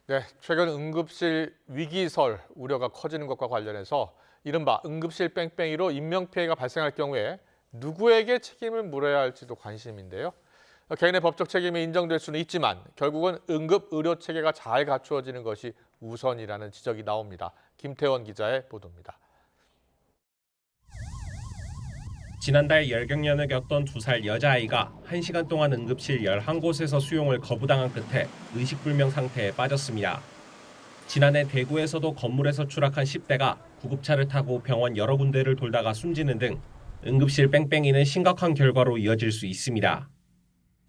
네, 최근 응급실 위기설 우려가 커지는 것과 관련해서 이른바 응급실 뺑뺑이로 인명피해가 발생할 경우에 누구에게 책임을 물어야 할지도 관심인데요. 개인의 법적 책임이 인정될 수는 있지만 결국은 응급의료체계가 잘 갖추어지는 것이 우선이라는 지적이 나옵니다. 김태원 기자의 보도입니다. 지난달 열경련을 겪던 2살 여자아이가 1시간 동안 응급실 11곳에서 수용을 거부당한 끝에 의식불명 상태에 빠졌습니다. 지난해 대구에서도 건물에서 추락한 10대가 구급차를 타고 병원 여러 군데를 돌다가 숨지는 등 응급실 뺑뺑이는 심각한 결과로 이어질 수 있습니다.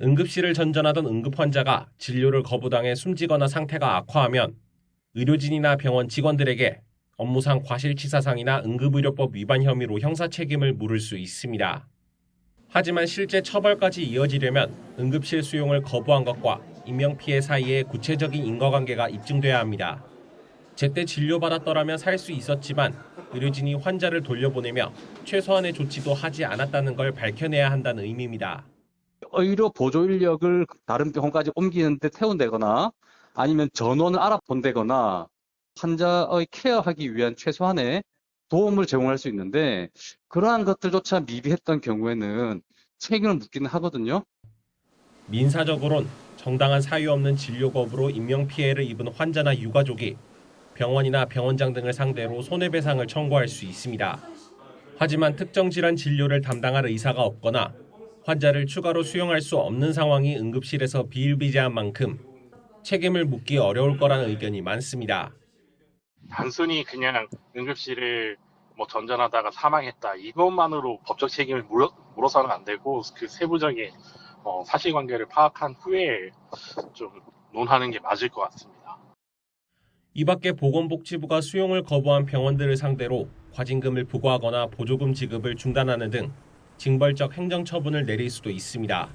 응급실을 전전하던 응급 환자가 진료를 거부당해 숨지거나 상태가 악화하면 의료진이나 병원 직원들에게 업무상 과실치사상이나 응급의료법 위반 혐의로 형사 책임을 물을 수 있습니다. 하지만 실제 처벌까지 이어지려면 응급실 수용을 거부한 것과 인명피해 사이에 구체적인 인과관계가 입증돼야 합니다. 제때 진료받았더라면 살 수 있었지만 의료진이 환자를 돌려보내며 최소한의 조치도 하지 않았다는 걸 밝혀내야 한다는 의미입니다. 의료 보조 인력을 다른 병원까지 옮기는데 태운다거나 아니면 전원을 알아본다거나 환자의 케어하기 위한 최소한의 도움을 제공할 수 있는데 그러한 것들조차 미비했던 경우에는 책임을 묻기는 하거든요. 민사적으론 정당한 사유 없는 진료 거부로 인명피해를 입은 환자나 유가족이 병원이나 병원장 등을 상대로 손해배상을 청구할 수 있습니다. 하지만 특정 질환 진료를 담당할 의사가 없거나 환자를 추가로 수용할 수 없는 상황이 응급실에서 비일비재한 만큼 책임을 묻기 어려울 거라는 의견이 많습니다. 단순히 그냥 응급실을 전전하다가 사망했다 이것만으로 법적 책임을 물어서는 안 되고 그 세부적인 사실관계를 파악한 후에 좀 논하는 게 맞을 것 같습니다. 이 밖에 보건복지부가 수용을 거부한 병원들을 상대로 과징금을 부과하거나 보조금 지급을 중단하는 등 징벌적 행정처분을 내릴 수도 있습니다.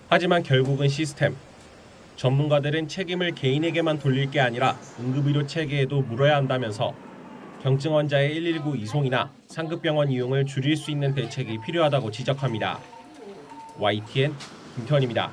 하지만 결국은 시스템, 전문가들은 책임을 개인에게만 돌릴 게 아니라 응급의료 체계에도 물어야 한다면서 경증 환자의 119 이송이나 상급병원 이용을 줄일 수 있는 대책이 필요하다고 지적합니다. YTN 김태원입니다.